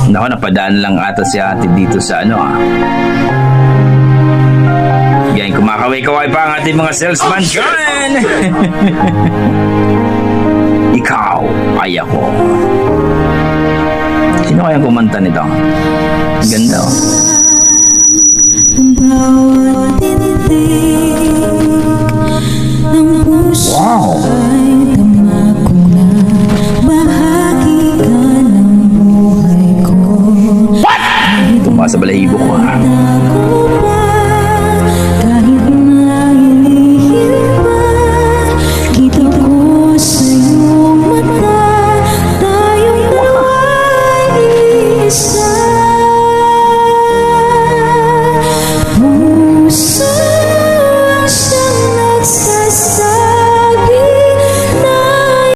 Nako, napadaan lang ata si ate dito sa ano Yan, kumakaway-kaway pa ang ating mga salesman dyan. Ikaw ay ako. Sino kayang kumanta nito? Ganda Wow! What? Tumasa balahibo ko